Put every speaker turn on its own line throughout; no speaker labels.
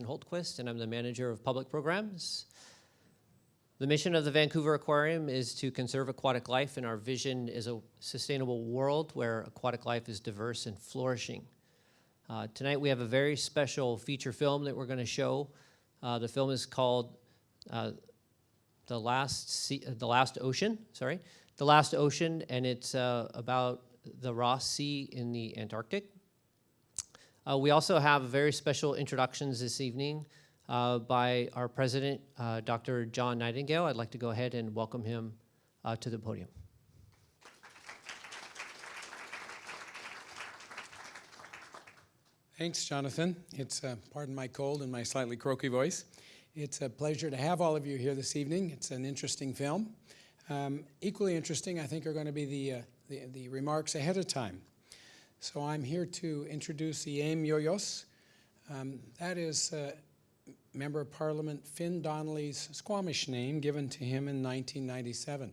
Holtquist, and I'm the manager of public programs. The mission of the Vancouver Aquarium is to conserve aquatic life, and our vision is a sustainable world where aquatic life is diverse and flourishing. Tonight we have a very special feature film that we're going to show. The film is called The Last Ocean, and it's about the Ross Sea in the Antarctic. We also have very special introductions this evening by our president, Dr. John Nightingale. I'd like to go ahead and welcome him to the podium.
Thanks, Jonathan. It's, pardon my cold and my slightly croaky voice. It's a pleasure to have all of you here this evening. It's an interesting film. Equally interesting, I think, are going to be the remarks ahead of time. So I'm here to introduce Iam Yoyos. That is Member of Parliament Fin Donnelly's Squamish name given to him in 1997.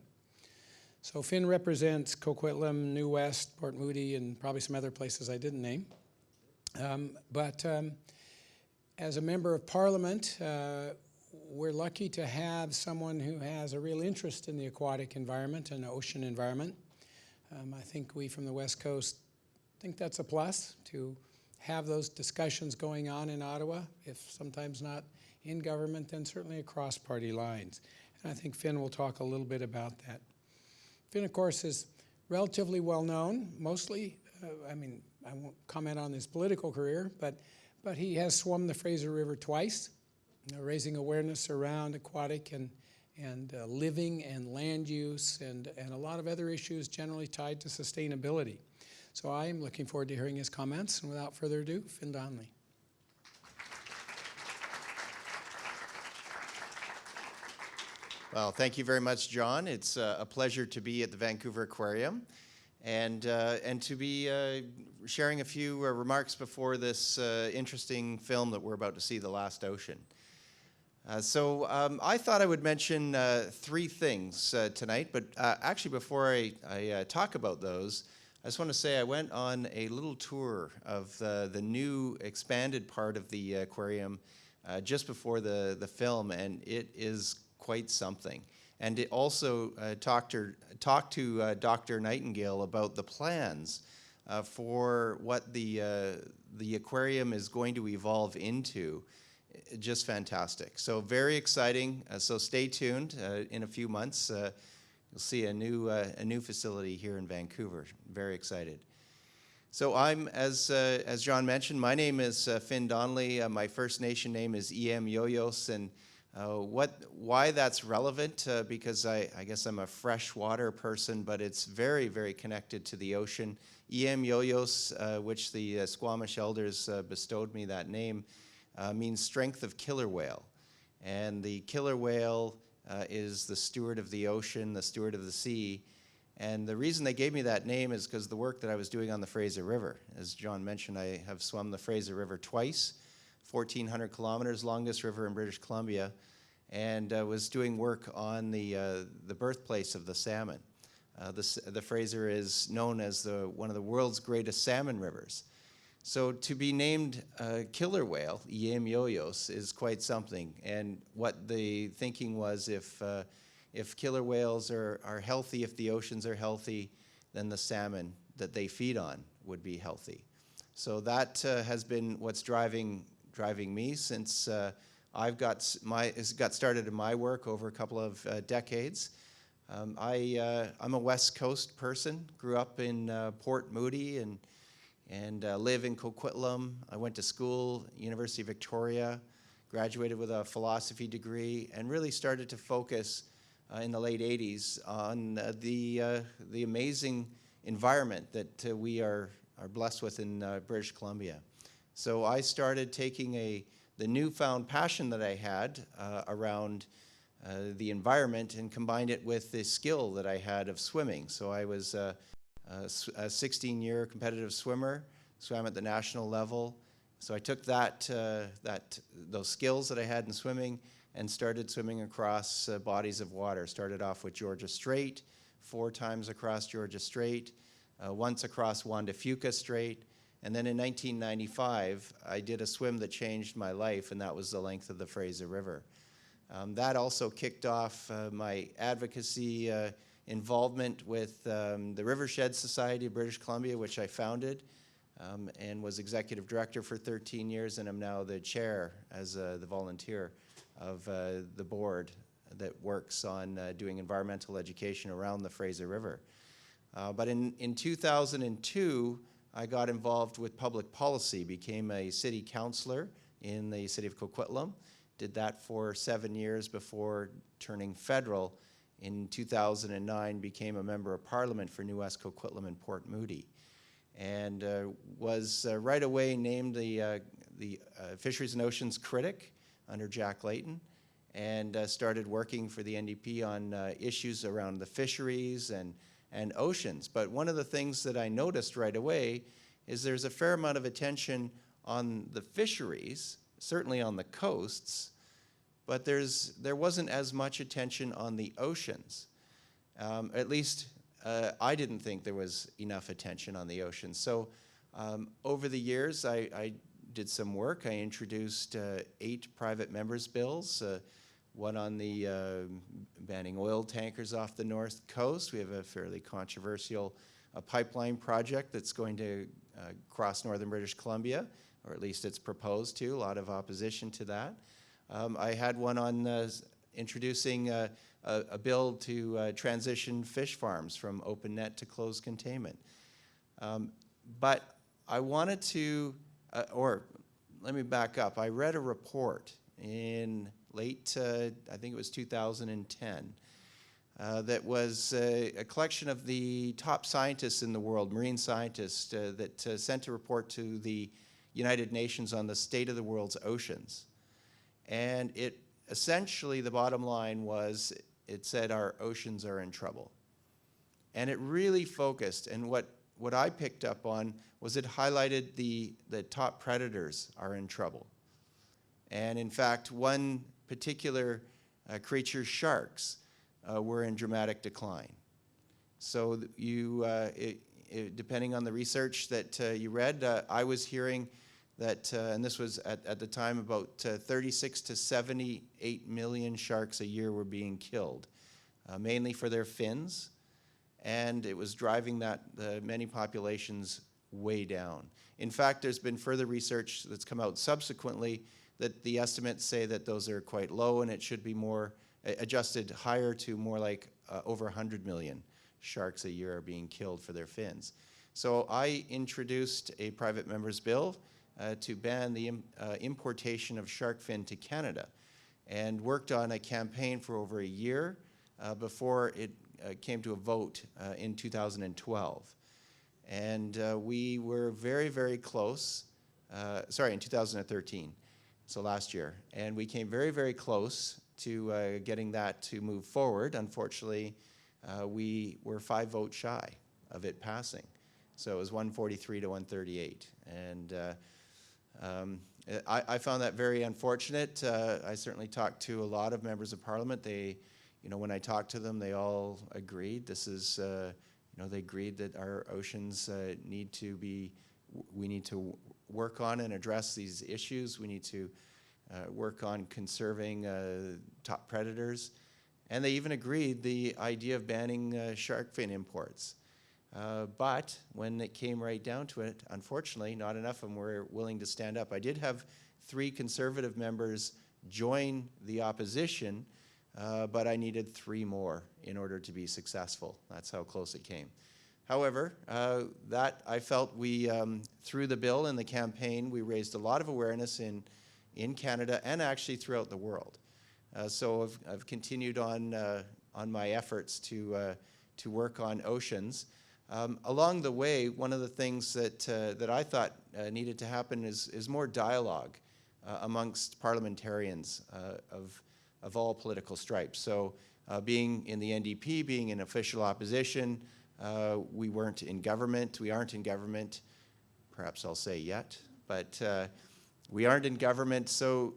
So Fin represents Coquitlam, New West, Port Moody, and probably some other places I didn't name. But as a Member of Parliament, we're lucky to have someone who has a real interest in the aquatic environment and ocean environment. I think we from the West Coast think that's a plus to have those discussions going on in Ottawa, if sometimes not in government, then certainly across party lines. And I think Fin will talk a little bit about that. Fin, of course, is relatively well known, mostly, I won't comment on his political career, but he has swum the Fraser River twice, raising awareness around aquatic and living and land use and a lot of other issues generally tied to sustainability. So I am looking forward to hearing his comments, and without further ado, Fin Donnelly.
Well, thank you very much, John. It's a pleasure to be at the Vancouver Aquarium and to be sharing a few remarks before this interesting film that we're about to see, The Last Ocean. So I thought I would mention three things tonight, but actually before I talk about those, I just want to say I went on a little tour of the new expanded part of the aquarium just before the film, and it is quite something. And it also talked to Dr. Nightingale about the plans for what the aquarium is going to evolve into. Just fantastic. So very exciting. So stay tuned. In a few months, you'll see a new facility here in Vancouver. Very excited. So I'm, as John mentioned, my name is Fin Donnelly. My First Nation name is Iam Yoyos, and why that's relevant, because I guess I'm a freshwater person, but it's very, very connected to the ocean. Iam Yoyos, which the Squamish elders bestowed me that name, means strength of killer whale. And the killer whale is the steward of the ocean, the steward of the sea. And the reason they gave me that name is because the work that I was doing on the Fraser River. As John mentioned, I have swum the Fraser River twice, 1,400 kilometers, longest river in British Columbia, and was doing work on the birthplace of the salmon. The Fraser is known as one of the world's greatest salmon rivers. So to be named killer whale, Iam Yoyos, is quite something. And what the thinking was, if killer whales are healthy, if the oceans are healthy, then the salmon that they feed on would be healthy. So that has been what's driving me since I've got started in my work over a couple of decades. I'm a West Coast person. Grew up in Port Moody and live in Coquitlam. I went to school, University of Victoria, graduated with a philosophy degree, and really started to focus in the late 80s on the amazing environment that we are blessed with in British Columbia. So I started taking the newfound passion that I had around the environment and combined it with the skill that I had of swimming. So I was a 16-year competitive swimmer, swam at the national level. So I took those skills that I had in swimming and started swimming across bodies of water. Started off with Georgia Strait, 4 times across Georgia Strait, once across Juan de Fuca Strait, And then in 1995, I did a swim that changed my life, and that was the length of the Fraser River. That also kicked off my advocacy involvement with the Rivershed Society of British Columbia, which I founded, and was executive director for 13 years, and I'm now the chair as the volunteer of the board that works on doing environmental education around the Fraser River. But in 2002, I got involved with public policy, became a city councillor in the city of Coquitlam, did that for 7 years before turning federal. In 2009, became a member of Parliament for New West Coquitlam and Port Moody, and was right away named the Fisheries and Oceans Critic under Jack Layton, and started working for the NDP on issues around the fisheries and oceans. But one of the things that I noticed right away is there's a fair amount of attention on the fisheries, certainly on the coasts, but there wasn't as much attention on the oceans. At least I didn't think there was enough attention on the oceans. So over the years, I did some work. I introduced 8 private members' bills, one on the banning oil tankers off the north coast. We have a fairly controversial pipeline project that's going to cross northern British Columbia, or at least it's proposed to. A lot of opposition to that. I had one on introducing a bill to transition fish farms from open net to closed containment. But I wanted to, or let me back up. I read a report in late, I think it was 2010, that was a collection of the top scientists in the world, marine scientists, that sent a report to the United Nations on the state of the world's oceans. And it essentially, the bottom line was, it said our oceans are in trouble. And it really focused, and what I picked up on was it highlighted the top predators are in trouble. And in fact, one particular creature, sharks, were in dramatic decline. So depending on the research that you read, I was hearing that, and this was at the time, about 36 to 78 million sharks a year were being killed, mainly for their fins, and it was driving many populations way down. In fact, there's been further research that's come out subsequently that the estimates say that those are quite low, and it should be more adjusted higher to more like over 100 million sharks a year are being killed for their fins. So I introduced a private member's bill to ban the importation of shark fin to Canada, and worked on a campaign for over a year before it came to a vote in 2012. And we were very, very close, in 2013, so last year. And we came very, very close to getting that to move forward. Unfortunately, we were 5 votes shy of it passing. So it was 143 to 138. And I found that very unfortunate. I certainly talked to a lot of members of Parliament. They, when I talked to them, they all agreed. This is, they agreed that our oceans we need to work on and address these issues. We need to work on conserving top predators. And they even agreed the idea of banning shark fin imports. But when it came right down to it, unfortunately, not enough of them were willing to stand up. I did have 3 Conservative members join the opposition, but I needed 3 more in order to be successful. That's how close it came. However, that I felt we, through the bill and the campaign, we raised a lot of awareness in Canada and actually throughout the world. So I've continued on my efforts to work on oceans. Along the way, one of the things that I thought needed to happen is more dialogue amongst parliamentarians of all political stripes. So being in the NDP, being in official opposition, we weren't in government. We aren't in government, perhaps I'll say yet, but we aren't in government. So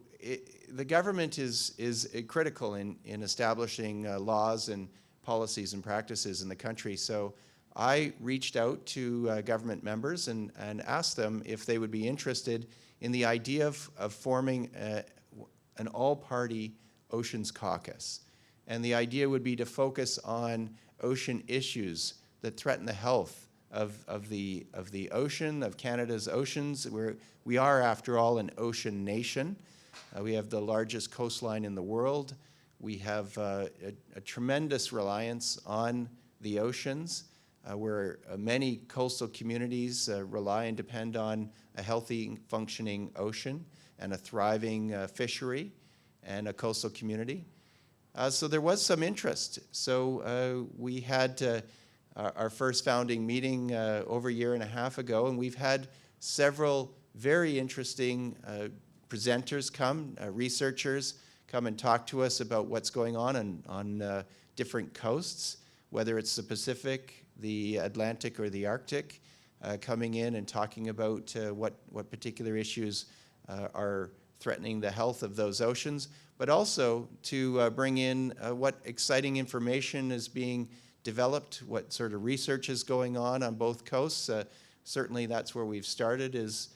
the government is critical in establishing laws and policies and practices in the country. So I reached out to government members and asked them if they would be interested in the idea of forming an all-party Oceans Caucus. And the idea would be to focus on ocean issues that threaten the health of the ocean, of Canada's oceans. We are, after all, an ocean nation. We have the largest coastline in the world. We have a tremendous reliance on the oceans, where many coastal communities rely and depend on a healthy, functioning ocean and a thriving fishery and a coastal community. So there was some interest. So we had our first founding meeting over a year and a half ago, and we've had several very interesting presenters come, researchers come and talk to us about what's going on different coasts, whether it's the Pacific, the Atlantic, or the Arctic, coming in and talking about what particular issues are threatening the health of those oceans, but also to bring in what exciting information is being developed, what sort of research is going on both coasts. Certainly that's where we've started, is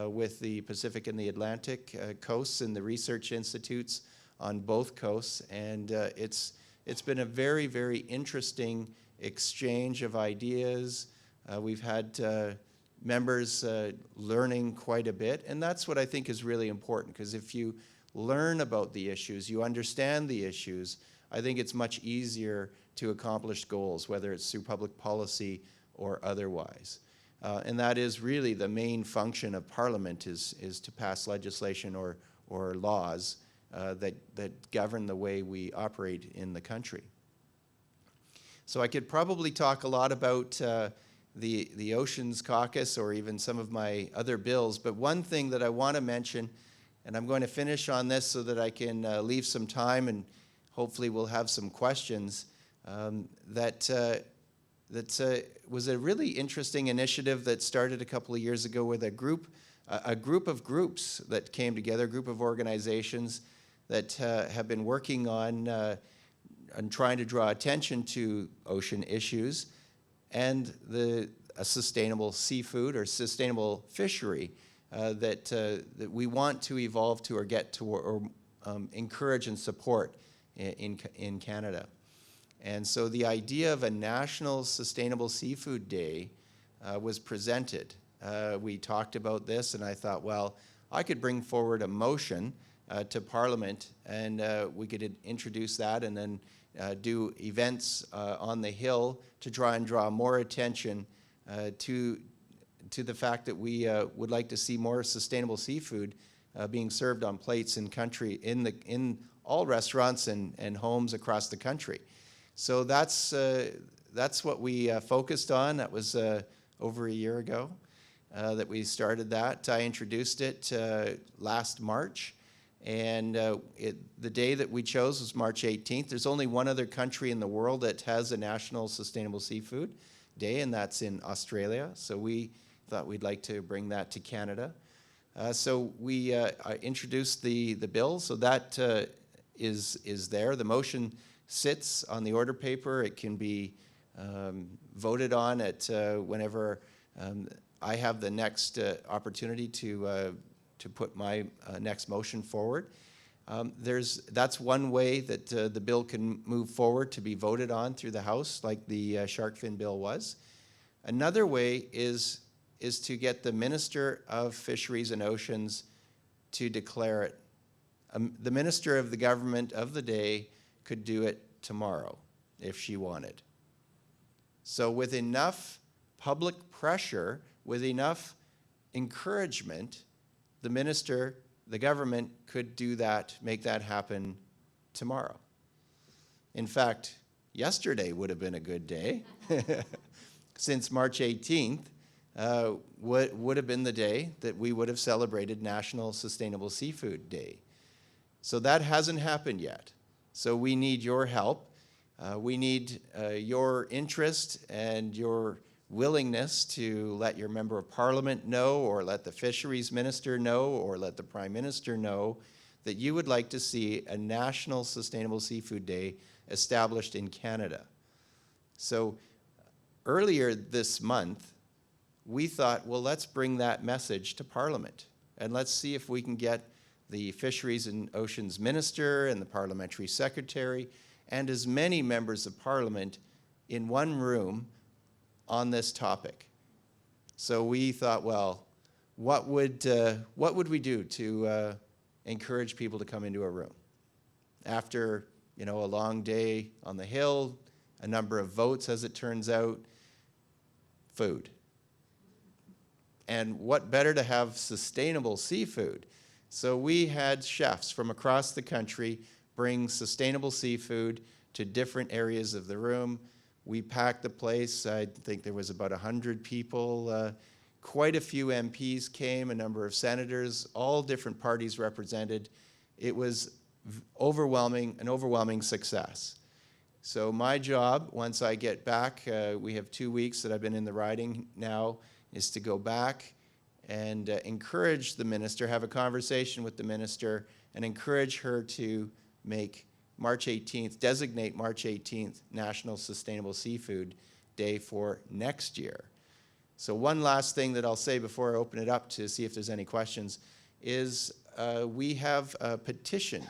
with the Pacific and the Atlantic coasts and the research institutes on both coasts. And it's been a very, very interesting exchange of ideas. We've had members learning quite a bit, and that's what I think is really important, because if you learn about the issues, you understand the issues, I think it's much easier to accomplish goals, whether it's through public policy or otherwise. And that is really the main function of Parliament, is to pass legislation or laws that govern the way we operate in the country. So I could probably talk a lot about the Oceans Caucus or even some of my other bills, but one thing that I want to mention, and I'm going to finish on this so that I can leave some time and hopefully we'll have some questions, that was a really interesting initiative that started a couple of years ago with a group of groups that came together, a group of organizations that have been working on trying to draw attention to ocean issues and a sustainable seafood or sustainable fishery that we want to evolve to or get to or encourage and support in Canada. And so the idea of a National Sustainable Seafood Day was presented. We talked about this, and I thought, well, I could bring forward a motion to Parliament, and we could introduce that and then do events on the Hill to try and draw more attention to the fact that we would like to see more sustainable seafood being served on plates in all restaurants and homes across the country. So that's what we focused on. That was over a year ago that we started that. I introduced it last March, and the day that we chose was March 18th. There's only one other country in the world that has a National Sustainable Seafood Day, and that's in Australia. So we thought we'd like to bring that to Canada. So we introduced the bill, so that is there. The motion sits on the order paper. It can be voted on at whenever I have the next opportunity to put my next motion forward. That's one way that the bill can move forward to be voted on through the House, like the shark fin bill was. Another way is to get the Minister of Fisheries and Oceans to declare it. The Minister of the government of the day could do it tomorrow if she wanted. So with enough public pressure, with enough encouragement, the minister, the government could do that, make that happen tomorrow. In fact, yesterday would have been a good day, since March 18th would have been the day that we would have celebrated National Sustainable Seafood Day. So that hasn't happened yet. So we need your help. We need your interest and your willingness to let your member of Parliament know, or let the fisheries minister know, or let the Prime Minister know that you would like to see a National Sustainable Seafood Day established in Canada. So earlier this month, we thought, well, let's bring that message to Parliament, and let's see if we can get the Fisheries and Oceans Minister and the Parliamentary Secretary and as many members of Parliament in one room on this topic. So we thought, well, what would we do to encourage people to come into a room? After, a long day on the Hill, a number of votes, as it turns out, food. And what better to have sustainable seafood? So we had chefs from across the country bring sustainable seafood to different areas of the room. We packed the place. I think there was about 100 people. Quite a few MPs came, a number of senators, all different parties represented. It was an overwhelming success. So my job, once I get back, we have 2 weeks that I've been in the riding now, is to go back and encourage the minister, have a conversation with the minister, and encourage her to make March 18th, designate March 18th National Sustainable Seafood Day for next year. So one last thing that I'll say before I open it up to see if there's any questions is we have a petition.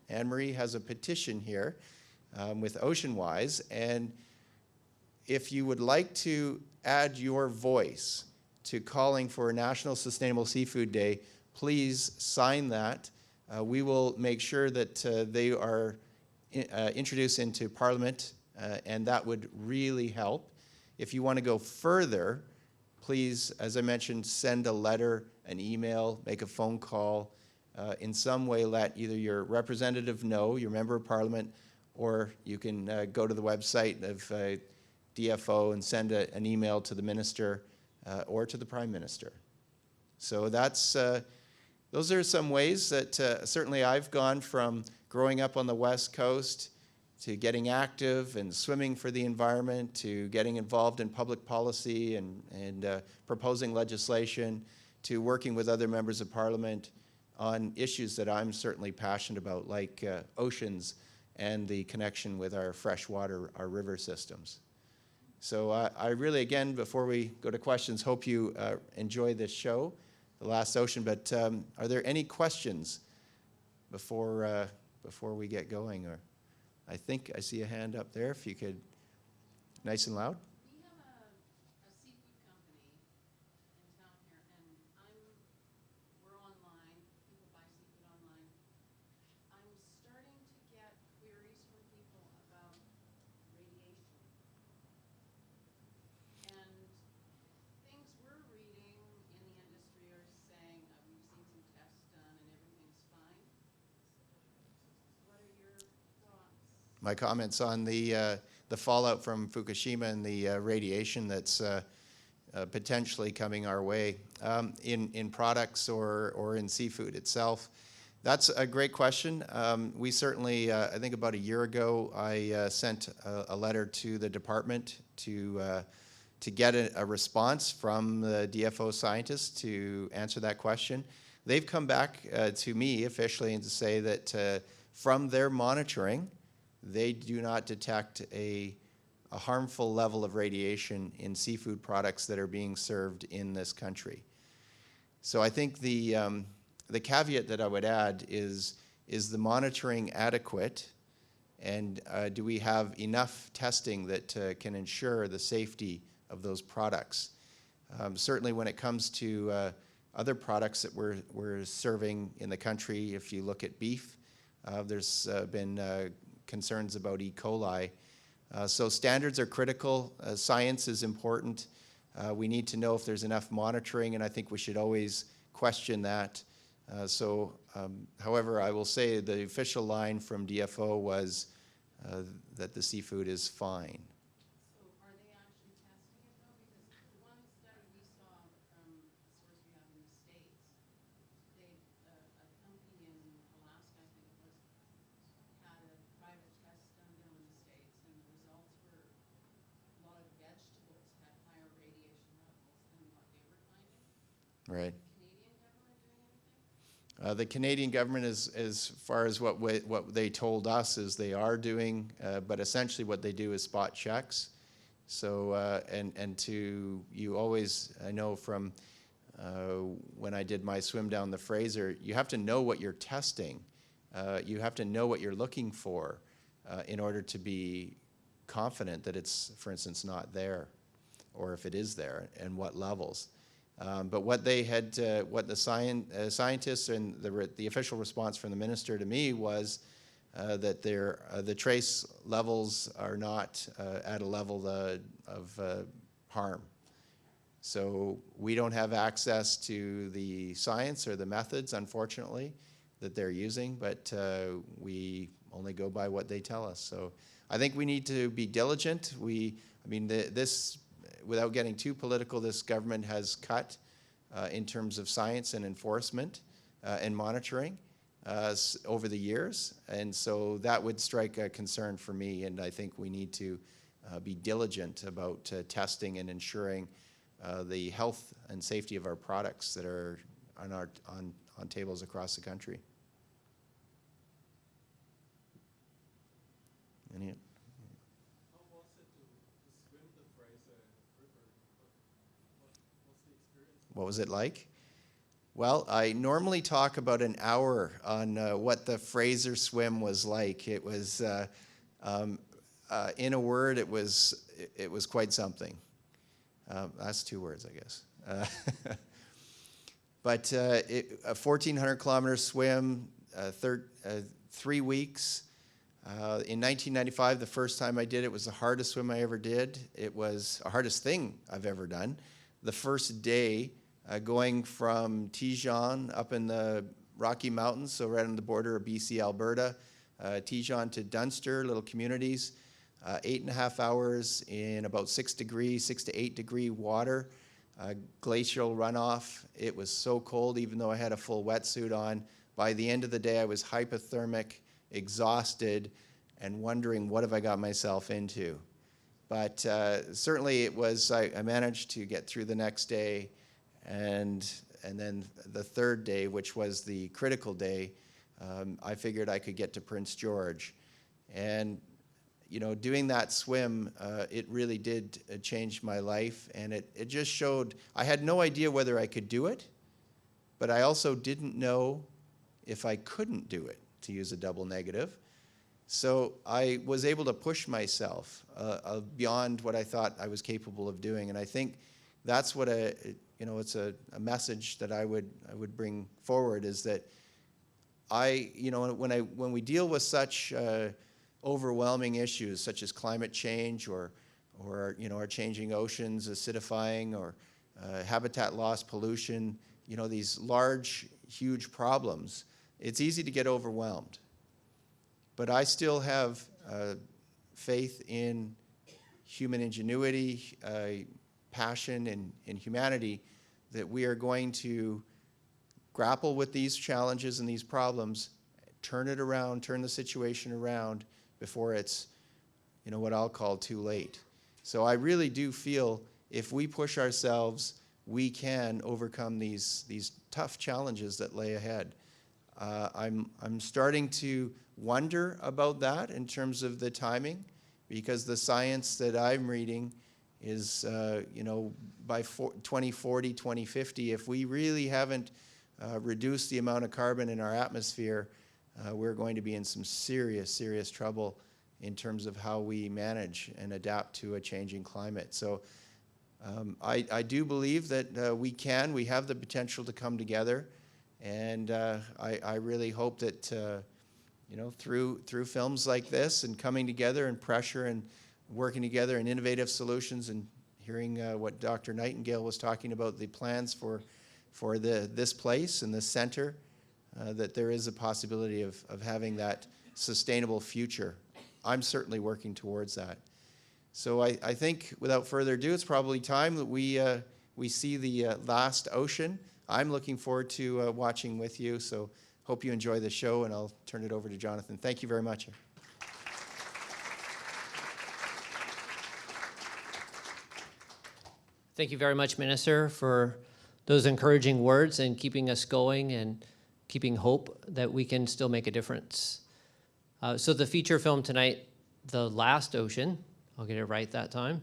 Anne-Marie has a petition here with OceanWise, and if you would like to add your voice to calling for a National Sustainable Seafood Day, please sign that. We will make sure that they are introduced into Parliament, and that would really help. If you want to go further, please, as I mentioned, send a letter, an email, make a phone call, in some way let either your representative know, your member of Parliament, or you can go to the website of DFO and send an email to the minister or to the Prime Minister. So that's, those are some ways that certainly I've gone from growing up on the West Coast to getting active and swimming for the environment to getting involved in public policy and proposing legislation to working with other members of Parliament on issues that I'm certainly passionate about, like oceans and the connection with our freshwater, our river systems. So I really, again, before we go to questions, hope you enjoy this show, The Last Ocean. But are there any questions before we get going? Or I think I see a hand up there. If you could, nice and loud.
We have a seafood company in town here, and we're online. People buy seafood online. I'm starting to get queries from people about radiation. And things we're reading in the industry are saying we've seen some tests done and everything's fine. What are your thoughts?
My comments on the fallout from Fukushima and the radiation that's potentially coming our way in products or in seafood itself. That's a great question. We certainly, I think about a year ago, I sent a letter to the department to get a response from the DFO scientists to answer that question. They've come back to me officially and to say that from their monitoring, they do not detect a harmful level of radiation in seafood products that are being served in this country. So I think the caveat that I would add is the monitoring adequate, and do we have enough testing that can ensure the safety of those products? Certainly when it comes to other products that we're serving in the country, if you look at beef, there's been concerns about E. coli. So standards are critical. Science is important. We need to know if there's enough monitoring, and I think we should always question that. However, I will say the official line from DFO was that the seafood is fine.
So are they actually testing it though? Because the one study we saw from a source we have in the States, a company in Alaska, I think it was, had a private test done down in the States, and the results were a lot of vegetables had higher radiation levels than what they were finding.
Right.
Canadian government doing anything?
The Canadian government, as far as what they told us, is they are doing, but essentially what they do is spot checks. So, and to, you always, I know from when I did my swim down the Fraser, you have to know what you're testing. You have to know what you're looking for in order to be confident that it's, for instance, not there, or if it is there, and what levels. But what they had, what the scientists and the official response from the minister to me was that the trace levels are not at a level of harm. So we don't have access to the science or the methods, unfortunately, that they're using, but we only go by what they tell us. So I think we need to be diligent. This, without getting too political, this government has cut in terms of science and enforcement and monitoring over the years. And so that would strike a concern for me, and I think we need to be diligent about testing and ensuring the health and safety of our products that are on tables across the country. Any?
How was it to swim the Fraser River? What's the experience?
What was it like? Well, I normally talk about an hour on what the Fraser swim was like. It was, in a word, it was quite something. That's 2 words, I guess. But a 1,400 kilometer swim, 3 weeks. In 1995, the first time I did it was the hardest swim I ever did. It was the hardest thing I've ever done. The first day, going from Tijon up in the Rocky Mountains, so right on the border of BC, Alberta, Tijon to Dunster, little communities, 8.5 hours in about 6 to 8 degree water, glacial runoff. It was so cold, even though I had a full wetsuit on. By the end of the day, I was hypothermic, exhausted, and wondering what have I got myself into. But certainly it was, I managed to get through the next day, and then the third day, which was the critical day, I figured I could get to Prince George. And you know, doing that swim, it really did change my life, and it just showed, I had no idea whether I could do it, but I also didn't know if I couldn't do it, to use a double negative. So I was able to push myself beyond what I thought I was capable of doing, and I think that's what it's a message that I would bring forward, is that when we deal with such overwhelming issues such as climate change or our changing oceans, acidifying, or habitat loss, pollution, these large, huge problems, it's easy to get overwhelmed. But I still have faith in human ingenuity, passion in humanity, that we are going to grapple with these challenges and these problems, turn it around, turn the situation around before it's, what I'll call too late. So I really do feel if we push ourselves, we can overcome these tough challenges that lay ahead. I'm starting to wonder about that in terms of the timing, because the science that I'm reading is, by 2040, 2050, if we really haven't reduced the amount of carbon in our atmosphere, we're going to be in some serious, serious trouble in terms of how we manage and adapt to a changing climate. So I do believe that we have the potential to come together, and I really hope that through films like this and coming together and pressure and working together and innovative solutions, and hearing what Dr. Nightingale was talking about, the plans for this place and this center, that there is a possibility of having that sustainable future. I'm certainly working towards that. So I think, without further ado, it's probably time that we see the last ocean. I'm looking forward to watching with you, so hope you enjoy the show, and I'll turn it over to Jonathan. Thank you very much.
Thank you very much, Minister, for those encouraging words and keeping us going and keeping hope that we can still make a difference. So the feature film tonight, The Last Ocean, I'll get it right that time,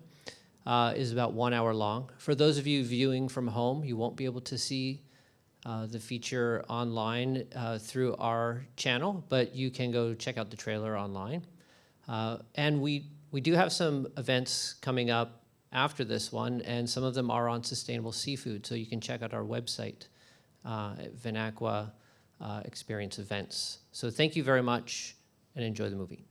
is about 1 hour long. For those of you viewing from home, you won't be able to see the feature online through our channel, but you can go check out the trailer online. And we do have some events coming up after this one, and some of them are on sustainable seafood, so you can check out our website at Vanaqua Experience Events. So thank you very much, and enjoy the movie.